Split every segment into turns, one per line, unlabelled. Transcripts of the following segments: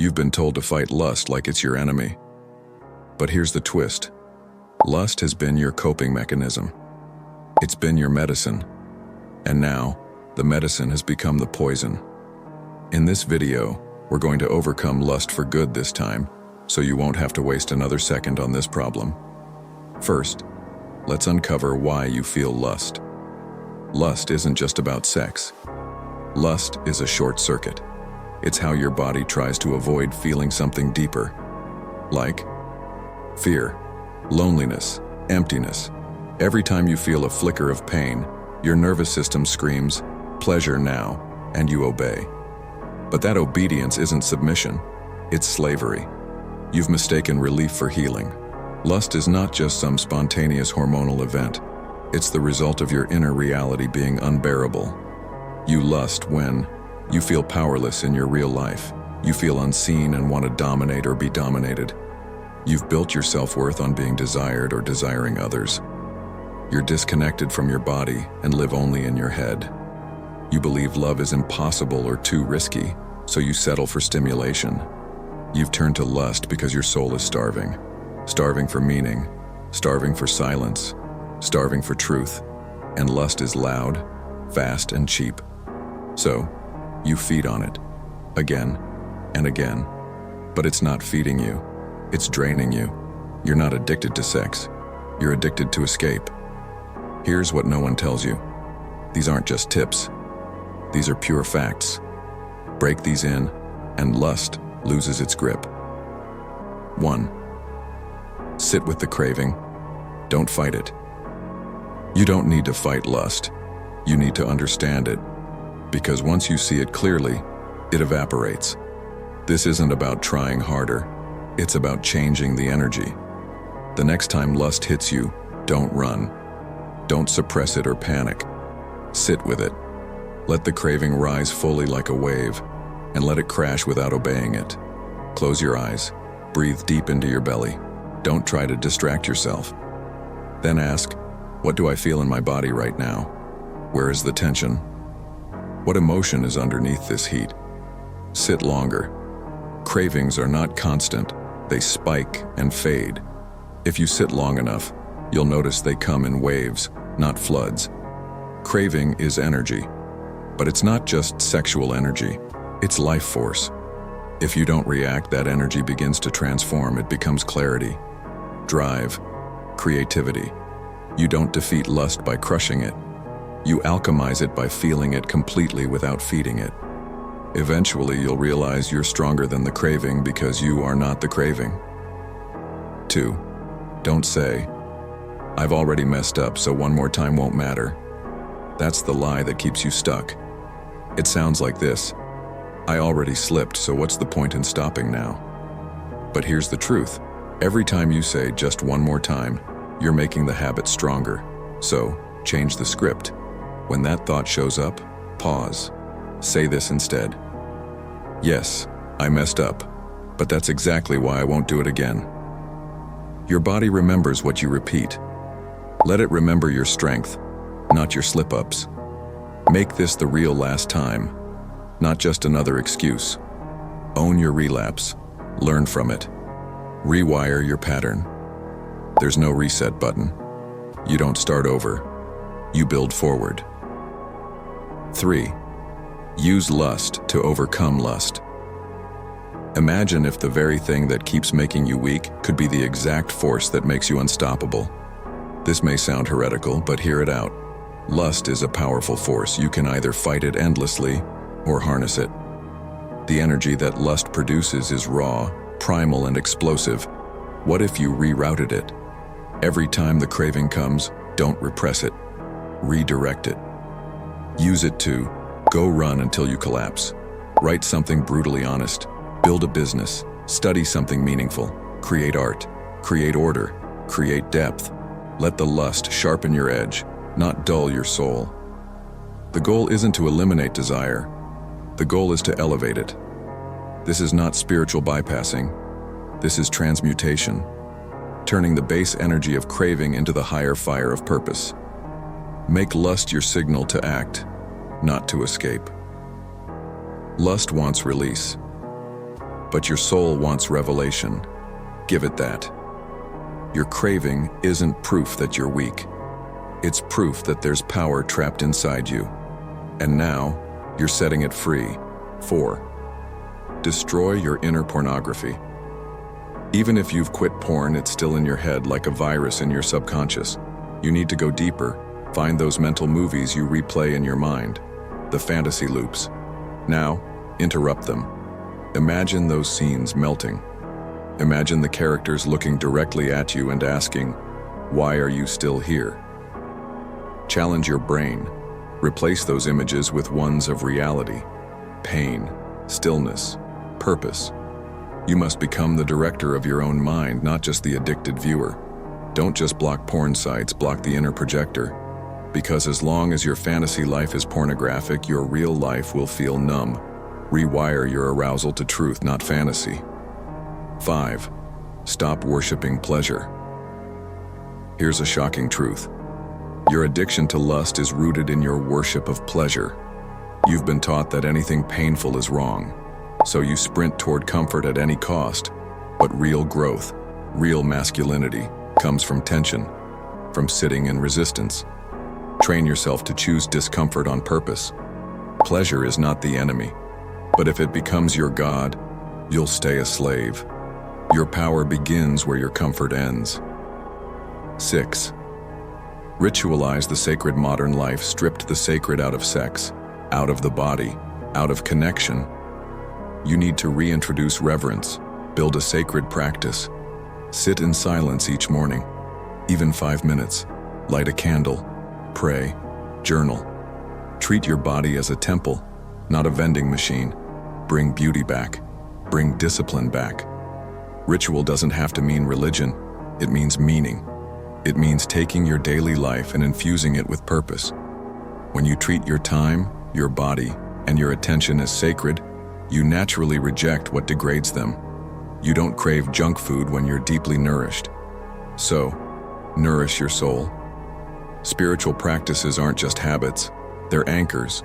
You've been told to fight lust like it's your enemy. But here's the twist. Lust has been your coping mechanism. It's been your medicine. And now, the medicine has become the poison. In this video, we're going to overcome lust for good this time, so you won't have to waste another second on this problem. First, let's uncover why you feel lust. Lust isn't just about sex. Lust is a short circuit. It's how your body tries to avoid feeling something deeper, like fear, loneliness, emptiness. Every time you feel a flicker of pain, your nervous system screams, "Pleasure now," and you obey. But that obedience isn't submission, it's slavery. You've mistaken relief for healing. Lust is not just some spontaneous hormonal event. It's the result of your inner reality being unbearable. You lust when you feel powerless in your real life. You feel unseen and want to dominate or be dominated. You've built your self-worth on being desired or desiring others. You're disconnected from your body and live only in your head. You believe love is impossible or too risky, so you settle for stimulation. You've turned to lust because your soul is starving. Starving for meaning, starving for silence, starving for truth. And lust is loud, fast, and cheap. So, you feed on it, again and again. But it's not feeding you, it's draining you. You're not addicted to sex, you're addicted to escape. Here's what no one tells you. These aren't just tips. These are pure facts. Break these in, and lust loses its grip. 1. Sit with the craving. Don't fight it. You don't need to fight lust. You need to understand it. Because once you see it clearly, it evaporates. This isn't about trying harder. It's about changing the energy. The next time lust hits you, don't run. Don't suppress it or panic. Sit with it. Let the craving rise fully like a wave, and let it crash without obeying it. Close your eyes. Breathe deep into your belly. Don't try to distract yourself. Then ask, what do I feel in my body right now? Where is the tension? What emotion is underneath this heat? Sit longer. Cravings are not constant. They spike and fade. If you sit long enough, you'll notice they come in waves, not floods. Craving is energy, but it's not just sexual energy, it's life force. If you don't react, that energy begins to transform. It becomes clarity, drive, creativity. You don't defeat lust by crushing it. You alchemize it by feeling it completely without feeding it. Eventually, you'll realize you're stronger than the craving because you are not the craving. 2. Don't say, "I've already messed up, so one more time won't matter." That's the lie that keeps you stuck. It sounds like this: "I already slipped, so what's the point in stopping now?" But here's the truth. Every time you say just one more time, you're making the habit stronger. So, change the script. When that thought shows up, pause. Say this instead: "Yes, I messed up, but that's exactly why I won't do it again." Your body remembers what you repeat. Let it remember your strength, not your slip-ups. Make this the real last time, not just another excuse. Own your relapse. Learn from it. Rewire your pattern. There's no reset button. You don't start over. You build forward. 3. Use lust to overcome lust. Imagine if the very thing that keeps making you weak could be the exact force that makes you unstoppable. This may sound heretical, but hear it out. Lust is a powerful force. You can either fight it endlessly or harness it. The energy that lust produces is raw, primal, and explosive. What if you rerouted it? Every time the craving comes, don't repress it. Redirect it. Use it to go run until you collapse. Write something brutally honest. Build a business. Study something meaningful. Create art. Create order. Create depth. Let the lust sharpen your edge, not dull your soul. The goal isn't to eliminate desire. The goal is to elevate it. This is not spiritual bypassing. This is transmutation, turning the base energy of craving into the higher fire of purpose. Make lust your signal to act, not to escape. Lust wants release. But your soul wants revelation. Give it that. Your craving isn't proof that you're weak. It's proof that there's power trapped inside you. And now, you're setting it free. 4. Destroy your inner pornography. Even if you've quit porn, it's still in your head like a virus in your subconscious. You need to go deeper. Find those mental movies you replay in your mind, the fantasy loops. Now, interrupt them. Imagine those scenes melting. Imagine the characters looking directly at you and asking, "Why are you still here?" Challenge your brain. Replace those images with ones of reality, pain, stillness, purpose. You must become the director of your own mind, not just the addicted viewer. Don't just block porn sites, block the inner projector. Because as long as your fantasy life is pornographic, your real life will feel numb. Rewire your arousal to truth, not fantasy. 5. Stop worshiping pleasure. Here's a shocking truth. Your addiction to lust is rooted in your worship of pleasure. You've been taught that anything painful is wrong, so you sprint toward comfort at any cost. But real growth, real masculinity, comes from tension, from sitting in resistance. Train yourself to choose discomfort on purpose. Pleasure is not the enemy, but if it becomes your god, you'll stay a slave. Your power begins where your comfort ends. 6. Ritualize the sacred modern life. Stripped the sacred out of sex, out of the body, out of connection. You need to reintroduce reverence, build a sacred practice. Sit in silence each morning, even 5 minutes. Light a candle, pray, journal. Treat your body as a temple, not a vending machine. Bring beauty back, bring discipline back. Ritual doesn't have to mean religion, it means meaning. It means taking your daily life and infusing it with purpose. When you treat your time, your body, and your attention as sacred, you naturally reject what degrades them. You don't crave junk food when you're deeply nourished. So, nourish your soul. Spiritual practices aren't just habits, they're anchors.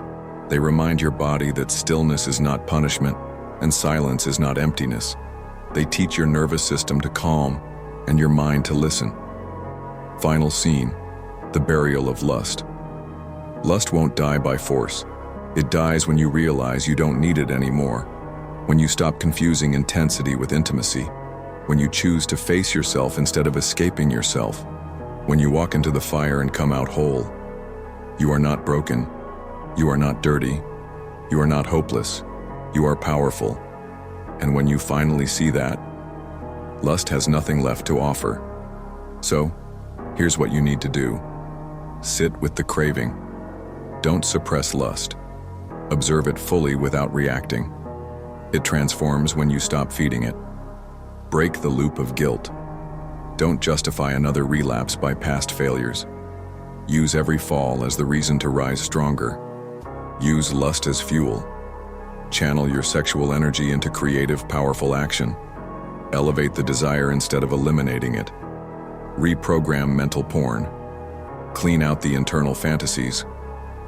They remind your body that stillness is not punishment, and silence is not emptiness. They teach your nervous system to calm, and your mind to listen. Final scene, the burial of lust. Lust won't die by force. It dies when you realize you don't need it anymore. When you stop confusing intensity with intimacy. When you choose to face yourself instead of escaping yourself. When you walk into the fire and come out whole. You are not broken. You are not dirty. You are not hopeless. You are powerful. And when you finally see that, lust has nothing left to offer. So, here's what you need to do. Sit with the craving. Don't suppress lust. Observe it fully without reacting. It transforms when you stop feeding it. Break the loop of guilt. Don't justify another relapse by past failures. Use every fall as the reason to rise stronger. Use lust as fuel. Channel your sexual energy into creative, powerful action. Elevate the desire instead of eliminating it. Reprogram mental porn. Clean out the internal fantasies.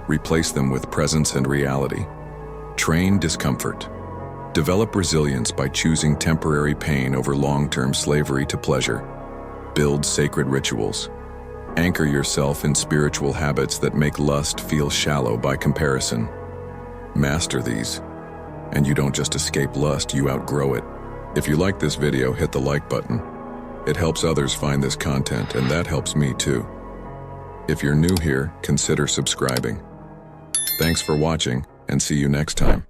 Replace them with presence and reality. Train discomfort. Develop resilience by choosing temporary pain over long-term slavery to pleasure. Build sacred rituals. Anchor yourself in spiritual habits that make lust feel shallow by comparison. Master these, and you don't just escape lust, you outgrow it. If you like this video, hit the like button. It helps others find this content, and that helps me too. If you're new here, consider subscribing. Thanks for watching, and see you next time.